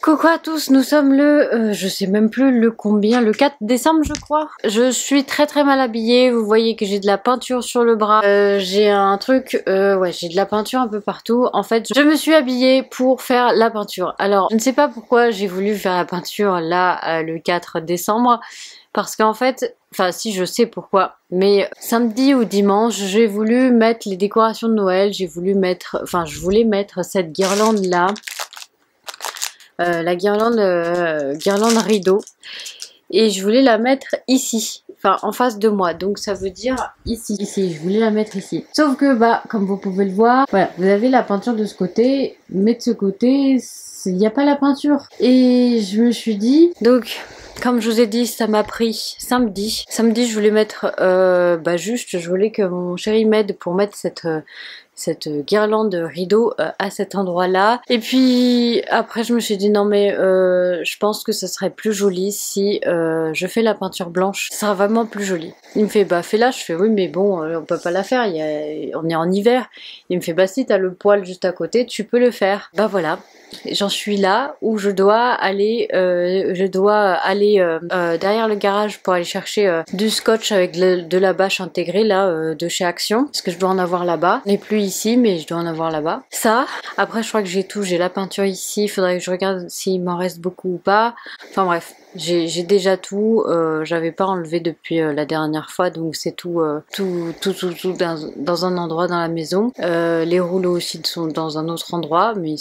Coucou à tous, nous sommes je sais même plus le combien, le 4 décembre je crois. Je suis très mal habillée, vous voyez que j'ai de la peinture sur le bras. J'ai un truc, ouais j'ai de la peinture un peu partout. En fait je me suis habillée pour faire la peinture. Alors je ne sais pas pourquoi j'ai voulu faire la peinture là le 4 décembre. Parce qu'en fait, enfin si je sais pourquoi, mais samedi ou dimanche, j'ai voulu mettre les décorations de Noël, j'ai voulu mettre, enfin je voulais mettre cette guirlande là. La guirlande rideau, et je voulais la mettre ici, enfin en face de moi, donc ça veut dire ici, je voulais la mettre ici. Sauf que bah comme vous pouvez le voir, voilà, vous avez la peinture de ce côté, mais de ce côté il n'y a pas la peinture. Et je me suis dit, donc comme je vous ai dit, ça m'a pris samedi. Samedi, je voulais mettre, je voulais que mon chéri m'aide pour mettre cette guirlande rideau à cet endroit là. Et puis après je me suis dit non mais je pense que ça serait plus joli si je fais la peinture blanche, ça sera vraiment plus joli. Il me fait bah fais-la, je fais oui mais bon on peut pas la faire, on est en hiver. Il me fait bah si t'as le poêle juste à côté tu peux le faire. Bah voilà, j'en suis là où je dois aller derrière le garage pour aller chercher du scotch avec de la bâche intégrée là de chez Action, parce que je dois en avoir là-bas. Je n'ai plus ici mais je dois en avoir là-bas. Ça, après je crois que j'ai tout, j'ai la peinture ici, il faudrait que je regarde s'il m'en reste beaucoup ou pas. Enfin bref, j'ai déjà tout, j'avais pas enlevé depuis la dernière fois, donc c'est tout dans un endroit dans la maison. Les rouleaux aussi sont dans un autre endroit, mais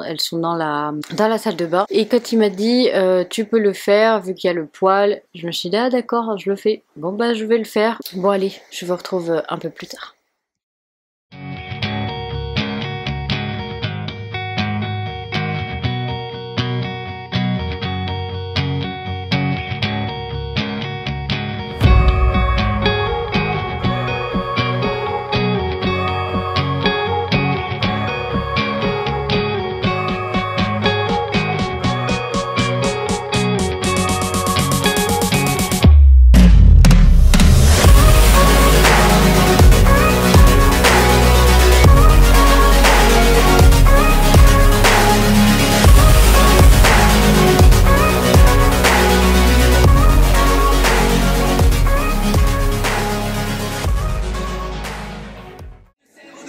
elles sont dans la salle de bain. Et quand il m'a dit tu peux le faire vu qu'il y a le poêle, je me suis dit ah d'accord, je le fais. Bon bah je vais le faire. Bon allez, je vous retrouve un peu plus tard.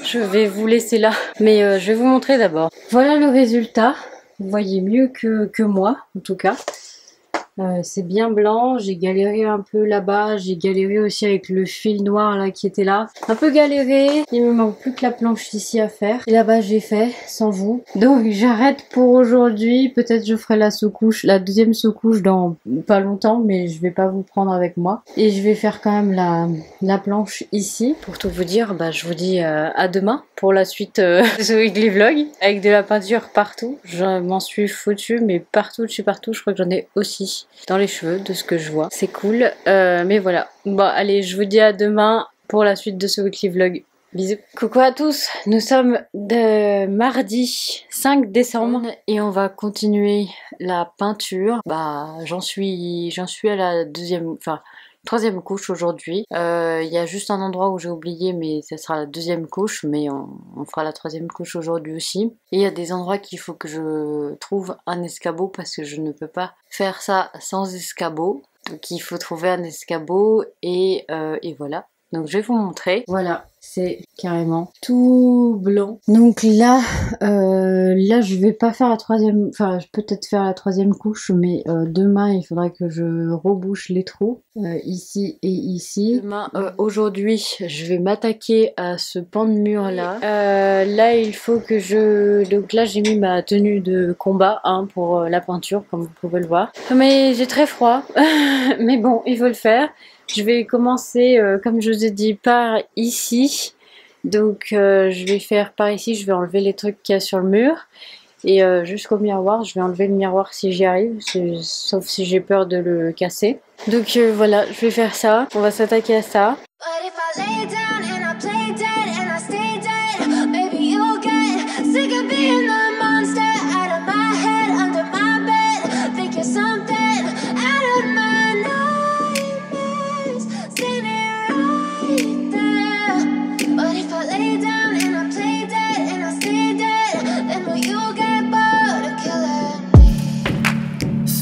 Je vais vous laisser là, mais je vais vous montrer d'abord. Voilà le résultat. Vous voyez mieux que moi, en tout cas. C'est bien blanc, j'ai galéré un peu là-bas, j'ai galéré aussi avec le fil noir là qui était là. Un peu galéré, il me manque plus que la planche ici à faire. Et là-bas j'ai fait, sans vous. Donc j'arrête pour aujourd'hui, peut-être je ferai la sous-couche, la deuxième sous-couche dans pas longtemps, mais je vais pas vous prendre avec moi. Et je vais faire quand même la planche ici. Pour tout vous dire, bah, je vous dis à demain pour la suite de ce weekly vlog. Avec de la peinture partout, je m'en suis foutue, mais partout, je crois que j'en ai aussi dans les cheveux de ce que je vois. C'est cool, mais voilà. Bon allez, je vous dis à demain pour la suite de ce weekly vlog. Bisous. Coucou à tous, nous sommes de mardi 5 décembre et on va continuer la peinture. Bah j'en suis à la troisième couche aujourd'hui. Il y a juste un endroit où j'ai oublié, mais ça sera la deuxième couche, mais on fera la troisième couche aujourd'hui aussi. Et il y a des endroits qu'il faut que je trouve un escabeau parce que je ne peux pas faire ça sans escabeau. Donc il faut trouver un escabeau et voilà. Donc je vais vous montrer. Voilà, c'est carrément tout blanc. Donc là je vais pas faire la troisième, enfin peut-être faire la troisième couche, mais demain il faudra que je rebouche les trous ici et ici. Demain, aujourd'hui, je vais m'attaquer à ce pan de mur là. Là il faut que donc là j'ai mis ma tenue de combat hein, pour la peinture comme vous pouvez le voir. Mais j'ai très froid, mais bon il faut le faire. Je vais commencer, comme je vous ai dit, par ici. Donc je vais faire par ici, je vais enlever les trucs qu'il y a sur le mur. Et jusqu'au miroir, je vais enlever le miroir si j'y arrive, sauf si j'ai peur de le casser. Donc voilà, je vais faire ça. On va s'attaquer à ça.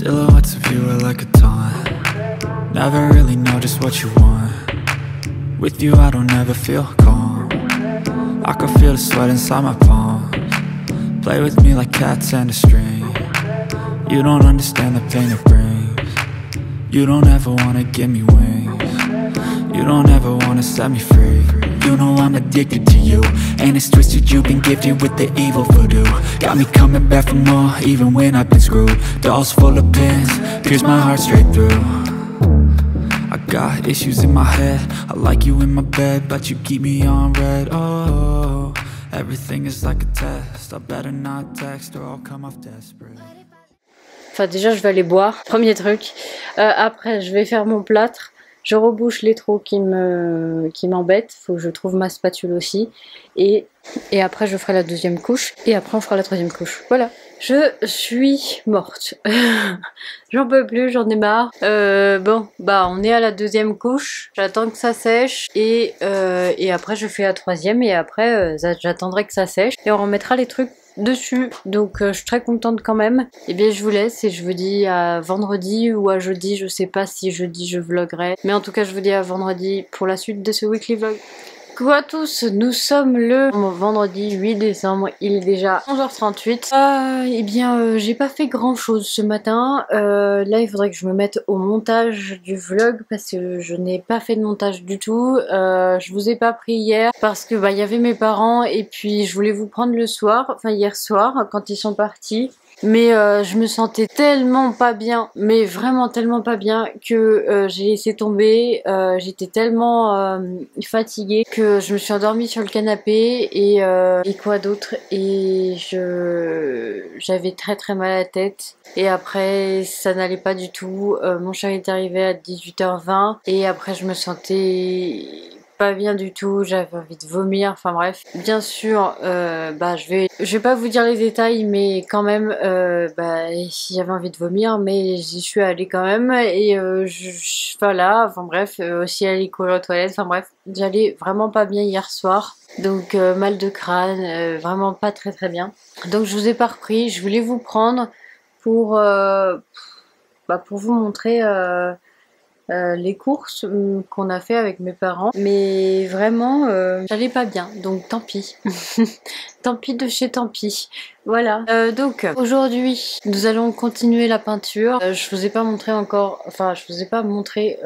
Silhouettes of you are like a taunt. Never really know just what you want. With you I don't ever feel calm. I can feel the sweat inside my palms. Play with me like cats and a string. You don't understand the pain it brings. You don't ever wanna give me wings. You don't ever wanna set me free. You know I'm addicted to you, and it's twisted, you've been gifted with the evil voodoo. Got me coming back for more, even when I've been screwed. Dolls full of pins, pierce my heart straight through. I got issues in my head, I like you in my bed, but you keep me on red. Oh, everything is like a test, I better not text or I'll come off desperate. Enfin déjà je vais aller boire, premier truc. Après je vais faire mon plâtre. Je rebouche les trous qui m'embêtent. Faut que je trouve ma spatule aussi. Et après je ferai la deuxième couche. Et après on fera la troisième couche. Voilà. Je suis morte. J'en peux plus, j'en ai marre. Bon, bah on est à la deuxième couche. J'attends que ça sèche. Et après je fais la troisième. Et après j'attendrai que ça sèche. Et on remettra les trucs dessus, donc je suis très contente quand même. Et bien je vous laisse et je vous dis à vendredi ou à jeudi, je sais pas si jeudi je vloguerai, mais en tout cas je vous dis à vendredi pour la suite de ce weekly vlog. Coucou à tous, nous sommes le vendredi 8 décembre, il est déjà 11h38. Eh bien j'ai pas fait grand chose ce matin, là il faudrait que je me mette au montage du vlog parce que je n'ai pas fait de montage du tout. Je vous ai pas pris hier parce que il y avait mes parents et puis je voulais vous prendre le soir, enfin hier soir quand ils sont partis. Mais je me sentais tellement pas bien, mais vraiment tellement pas bien que j'ai laissé tomber. J'étais tellement fatiguée que je me suis endormie sur le canapé et quoi d'autre. Et j'avais très très mal à la tête. Et après ça n'allait pas du tout. Mon chéri est arrivé à 18h20 et après je me sentais pas bien du tout, j'avais envie de vomir, enfin bref. Bien sûr, je vais pas vous dire les détails, mais quand même, j'avais envie de vomir, mais j'y suis allée quand même, et voilà, enfin bref, aussi aller courir aux toilettes, enfin bref, j'allais vraiment pas bien hier soir, donc mal de crâne, vraiment pas très très bien. Donc je vous ai pas repris, je voulais vous prendre pour vous montrer les courses qu'on a fait avec mes parents, mais vraiment j'allais pas bien, donc tant pis. Tant pis de chez tant pis. Voilà, donc aujourd'hui nous allons continuer la peinture. Je vous ai pas montré encore, enfin je vous ai pas montré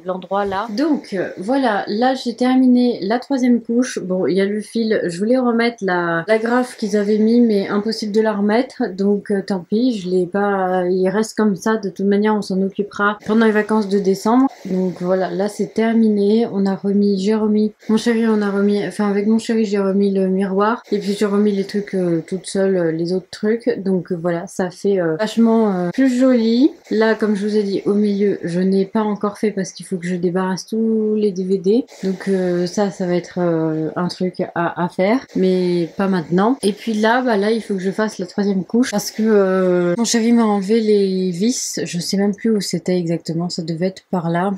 l'endroit là. Donc voilà, là j'ai terminé la troisième couche. Bon, il y a le fil, je voulais remettre la graffe qu'ils avaient mis, mais impossible de la remettre, donc tant pis, je l'ai pas, il reste comme ça. De toute manière on s'en occupera pendant les vacances de décembre. Donc voilà, là c'est terminé. On a remis, j'ai remis, mon chéri on a remis, enfin avec mon chéri j'ai remis le miroir, et puis j'ai remis les trucs toute seule, les autres trucs. Donc voilà, ça fait vachement plus joli. Là comme je vous ai dit, au milieu je n'ai pas encore fait parce qu'il faut que je débarrasse tous les DVD. Donc ça va être un truc à faire, mais pas maintenant. Et puis là, là il faut que je fasse la troisième couche parce que mon chéri m'a enlevé les vis. Je sais même plus où c'était exactement, ça devait être par là.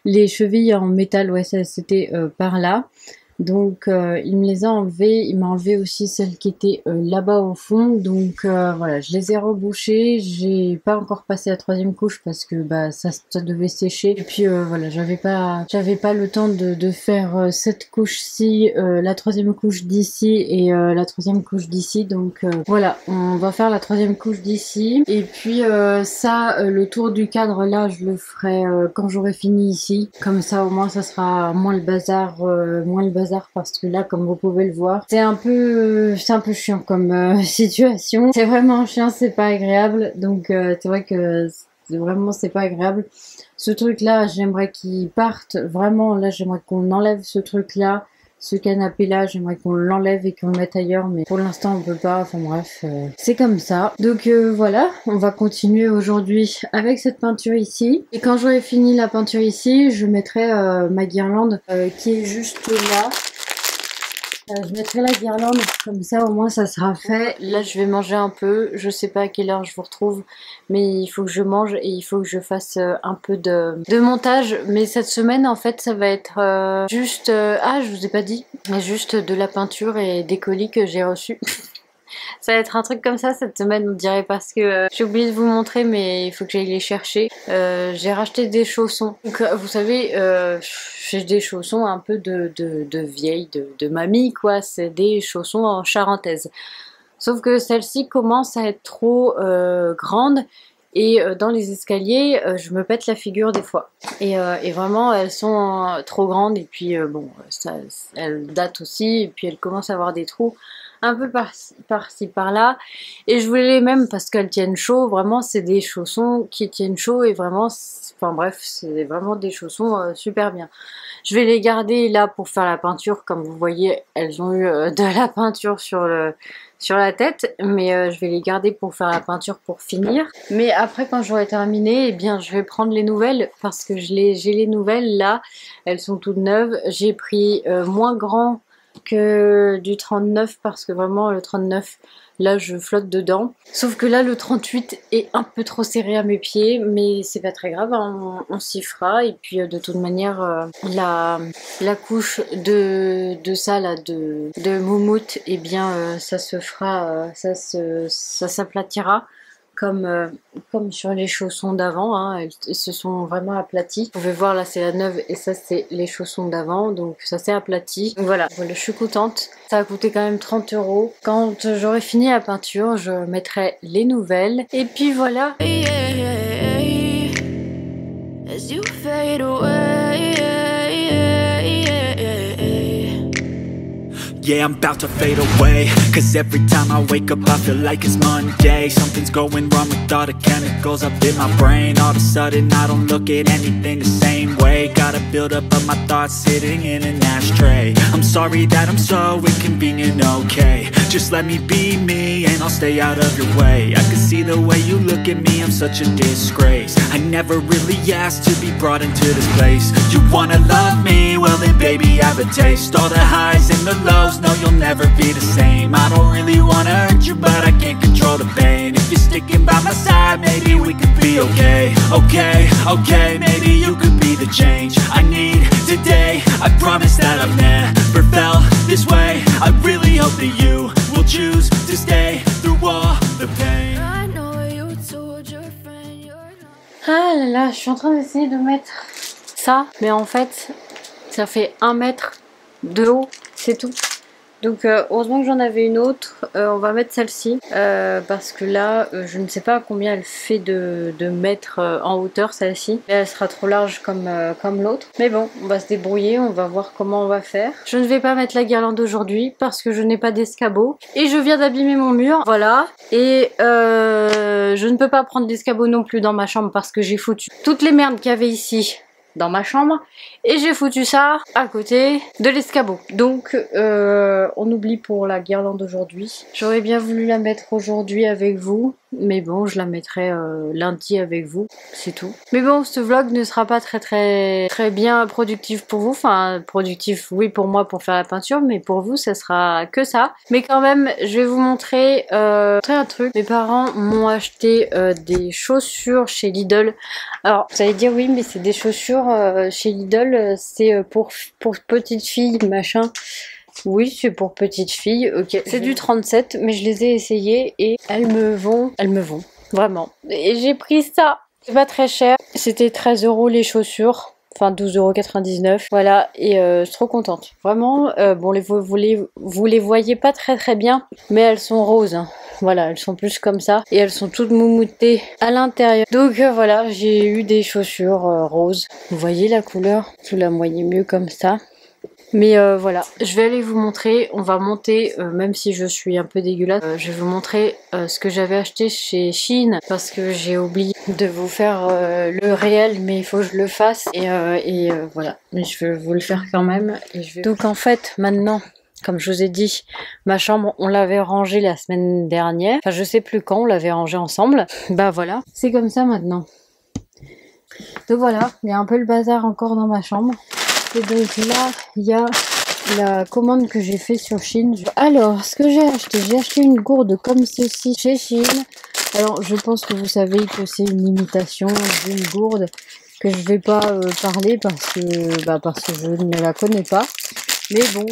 Les chevilles en métal, ouais, ça c'était par là. Donc il me les a enlevées, il m'a enlevé aussi celles qui étaient là-bas au fond. Donc voilà, je les ai rebouchées. J'ai pas encore passé la troisième couche parce que ça devait sécher. Et puis voilà, j'avais pas le temps de faire cette couche-ci, la troisième couche d'ici et la troisième couche d'ici. Donc voilà, on va faire la troisième couche d'ici. Et puis le tour du cadre là, je le ferai quand j'aurai fini ici. Comme ça au moins ça sera moins le bazar, parce que là comme vous pouvez le voir c'est un peu chiant comme situation. C'est vraiment chiant, c'est pas agréable. Donc c'est vrai que vraiment c'est pas agréable. Ce truc là j'aimerais qu'il parte vraiment. Là j'aimerais qu'on enlève ce truc là, ce canapé là, j'aimerais qu'on l'enlève et qu'on le mette ailleurs, mais pour l'instant on peut pas. Enfin bref, c'est comme ça. Donc voilà, on va continuer aujourd'hui avec cette peinture ici, et quand j'aurai fini la peinture ici, je mettrai ma guirlande qui est juste là. Je mettrai la guirlande, comme ça au moins ça sera fait. Là je vais manger un peu, je sais pas à quelle heure je vous retrouve, mais il faut que je mange et il faut que je fasse un peu de montage. Mais cette semaine en fait ça va être juste, je vous ai pas dit, mais juste de la peinture et des colis que j'ai reçus. Ça va être un truc comme ça cette semaine, on dirait, parce que j'ai oublié de vous montrer, mais il faut que j'aille les chercher. J'ai racheté des chaussons. Donc vous savez, j'ai des chaussons un peu de vieille, de mamie, quoi. C'est des chaussons en charentaise. Sauf que celle-ci commence à être trop grande. Et dans les escaliers, je me pète la figure des fois. Et vraiment, elles sont trop grandes. Et puis bon, elles datent aussi. Et puis elles commencent à avoir des trous un peu par-ci par-là. Et je voulais les mêmes parce qu'elles tiennent chaud. Vraiment, c'est des chaussons qui tiennent chaud. Et vraiment, enfin bref, c'est vraiment des chaussons super bien. Je vais les garder là pour faire la peinture. Comme vous voyez, elles ont eu de la peinture sur la tête, mais je vais les garder pour faire la peinture pour finir. Mais après, quand j'aurai terminé, eh bien je vais prendre les nouvelles parce que j'ai les nouvelles là, elles sont toutes neuves. J'ai pris moins grand que du 39 parce que vraiment le 39 là je flotte dedans, sauf que là le 38 est un peu trop serré à mes pieds, mais c'est pas très grave, hein, on s'y fera. Et puis de toute manière la couche de ça là de moumoute, et eh bien ça se fera, ça s'aplatira comme sur les chaussons d'avant, hein, elles se sont vraiment aplaties. Vous pouvez voir là c'est la neuve et ça c'est les chaussons d'avant, donc ça s'est aplati. Donc voilà, je suis contente. Ça a coûté quand même 30 €. Quand j'aurai fini la peinture, je mettrai les nouvelles. Et puis voilà. Yeah, I'm about to fade away, cause every time I wake up I feel like it's Monday. Something's going wrong with all the chemicals up in my brain. All of a sudden I don't look at anything the same way. Gotta build up of my thoughts sitting in an ashtray. I'm sorry that I'm so inconvenient, okay. Just let me be me and I'll stay out of your way. I can see the way you look at me, I'm such a disgrace. I never really asked to be brought into this place. You wanna love me? Well then baby have a taste. All the highs and the lows, no you'll never be the same. I don't really wanna hurt you but I can't control the pain. If you're sticking by my side maybe we could be okay. Okay, maybe you could be the change I need today. I promise that I've never felt this way. I really hope that you will choose to stay through all the pain. I know you told your friend you're not... Ah là là, je suis en train d'essayer de mettre ça, mais en fait ça fait 1 mètre de haut, c'est tout. Donc heureusement que j'en avais une autre. On va mettre celle-ci parce que là je ne sais pas combien elle fait de mètres en hauteur celle-ci. Elle sera trop large comme l'autre. Mais bon, on va se débrouiller, on va voir comment on va faire. Je ne vais pas mettre la guirlande aujourd'hui parce que je n'ai pas d'escabeau. Et je viens d'abîmer mon mur, voilà. Et je ne peux pas prendre d'escabeau non plus dans ma chambre parce que j'ai foutu toutes les merdes qu'il y avait ici dans ma chambre et j'ai foutu ça à côté de l'escabeau. Donc on oublie pour la guirlande aujourd'hui. J'aurais bien voulu la mettre aujourd'hui avec vous, mais bon je la mettrai lundi avec vous, c'est tout. Mais bon, ce vlog ne sera pas très bien productif pour vous, enfin productif oui pour moi pour faire la peinture, mais pour vous ça sera que ça. Mais quand même je vais vous montrer un truc. Mes parents m'ont acheté des chaussures chez Lidl. Alors vous allez dire oui mais c'est des chaussures chez Lidl, c'est pour petites filles machin. Oui, c'est pour petites filles, ok. C'est du 37, mais je les ai essayées et elles me vont, vraiment. Et j'ai pris ça, c'est pas très cher, c'était 13 € les chaussures. Enfin 12,99 €, voilà, et je suis trop contente. Vraiment, bon, vous les voyez pas très bien, mais elles sont roses, hein. Voilà, elles sont plus comme ça, et elles sont toutes moumoutées à l'intérieur. Donc voilà, j'ai eu des chaussures roses. Vous voyez la couleur? Vous la voyez mieux comme ça. Mais voilà, je vais aller vous montrer, on va monter, même si je suis un peu dégueulasse, je vais vous montrer ce que j'avais acheté chez Shein, parce que j'ai oublié de vous faire le réel, mais il faut que je le fasse, et voilà, mais je vais vous le faire quand même. Donc en fait, maintenant, comme je vous ai dit, ma chambre, on l'avait rangée la semaine dernière, enfin je sais plus quand, on l'avait rangée ensemble, bah voilà, c'est comme ça maintenant. Donc voilà, il y a un peu le bazar encore dans ma chambre. Et donc là, il y a la commande que j'ai fait sur Shein. Alors, ce que j'ai acheté une gourde comme ceci chez Shein. Alors, je pense que vous savez que c'est une imitation d'une gourde que je vais pas parler parce que je ne la connais pas. Mais bon,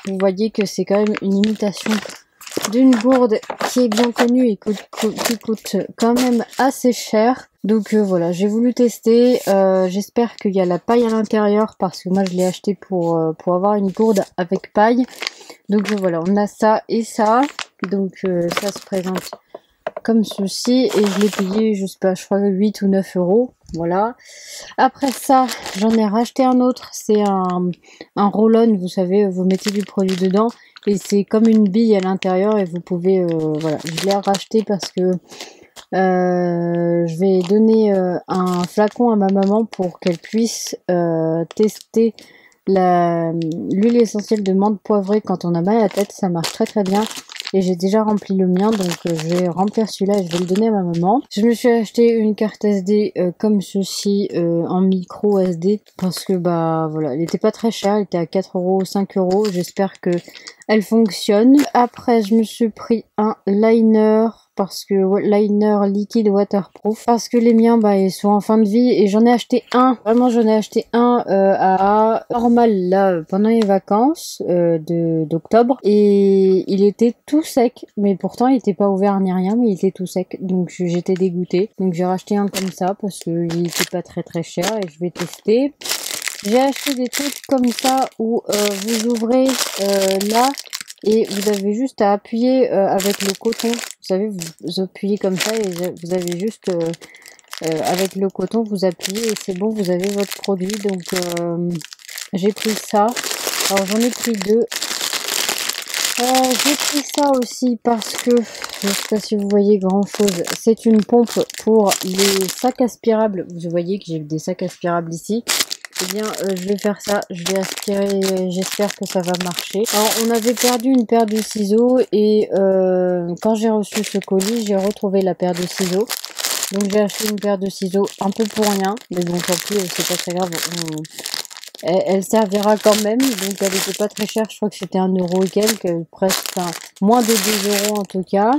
vous voyez que c'est quand même une imitation d'une gourde qui est bien connue et qui coûte quand même assez cher. Donc voilà, j'ai voulu tester. J'espère qu'il y a la paille à l'intérieur parce que moi je l'ai acheté pour avoir une gourde avec paille. Donc voilà, on a ça et ça. Donc ça se présente comme ceci et je l'ai payé, je sais pas, je crois 8 ou 9 euros. Voilà. Après ça, j'en ai racheté un autre. C'est un roll-on, vous savez, vous mettez du produit dedans et c'est comme une bille à l'intérieur et vous pouvez, voilà. Je l'ai racheté parce que je vais donner un flacon à ma maman pour qu'elle puisse tester l'huile essentielle de menthe poivrée quand on a mal à la tête. Ça marche très très bien. Et j'ai déjà rempli le mien, donc je vais remplir celui-là et je vais le donner à ma maman. Je me suis acheté une carte SD comme ceci, en micro SD, parce que bah voilà, elle était pas très chère, elle était à 4 euros, 5 euros. J'espère que elle fonctionne. Après, je me suis pris un liner, parce que liner liquide waterproof, parce que les miens bah ils sont en fin de vie et j'en ai acheté un, vraiment j'en ai acheté un à Normal là pendant les vacances d'octobre et il était tout sec, mais pourtant il était pas ouvert ni rien, mais il était tout sec, donc j'étais dégoûtée. Donc j'ai racheté un comme ça parce que il était pas très très cher et je vais tester. J'ai acheté des trucs comme ça où vous ouvrez là et vous avez juste à appuyer avec le coton. Vous savez, vous appuyez comme ça et vous avez juste avec le coton, vous appuyez et c'est bon, vous avez votre produit. Donc j'ai pris ça. Alors j'en ai pris deux. J'ai pris ça aussi parce que, je sais pas si vous voyez grand chose, c'est une pompe pour les sacs aspirables. Vous voyez que j'ai des sacs aspirables ici. Eh bien, je vais faire ça, je vais aspirer, j'espère que ça va marcher. Alors, on avait perdu une paire de ciseaux et quand j'ai reçu ce colis, j'ai retrouvé la paire de ciseaux. Donc, j'ai acheté une paire de ciseaux un peu pour rien, mais bon, tant pis, c'est pas très grave. Elle servira quand même, donc elle n'était pas très chère, je crois que c'était 1 euro et quelques, presque, enfin, moins de 2 euros en tout cas.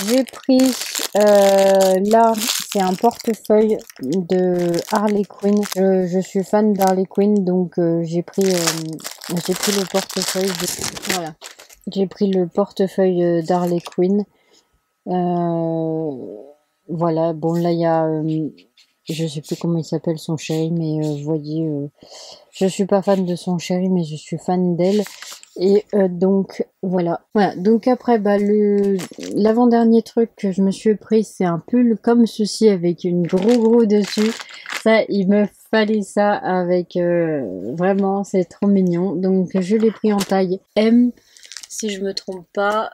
J'ai pris, là, c'est un portefeuille de Harley Quinn. Je suis fan d'Harley Quinn, donc j'ai pris le portefeuille. Voilà, j'ai pris le portefeuille d'Harley Quinn. Voilà, bon là il y a, je sais plus comment il s'appelle son chéri, mais vous voyez, je suis pas fan de son chéri, mais je suis fan d'elle. Et donc voilà. Donc après bah l'avant-dernier truc que je me suis pris, c'est un pull comme ceci avec une gros dessus. Ça, il me fallait ça avec vraiment, c'est trop mignon. Donc je l'ai pris en taille M. Si je me trompe pas,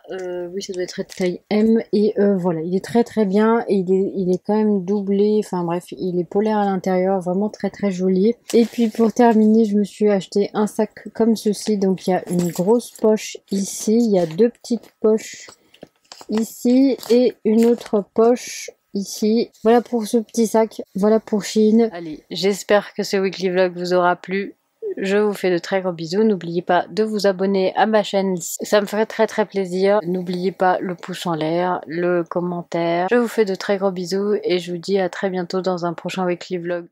oui ça doit être taille M et voilà, il est très bien et il est quand même doublé, enfin bref, il est polaire à l'intérieur, vraiment très joli. Et puis pour terminer, je me suis acheté un sac comme ceci, donc il y a une grosse poche ici, il y a deux petites poches ici et une autre poche ici. Voilà pour ce petit sac, voilà pour Shein. Allez, j'espère que ce weekly vlog vous aura plu. Je vous fais de très gros bisous. N'oubliez pas de vous abonner à ma chaîne. Ça me ferait très plaisir. N'oubliez pas le pouce en l'air, le commentaire. Je vous fais de très gros bisous et je vous dis à très bientôt dans un prochain weekly vlog.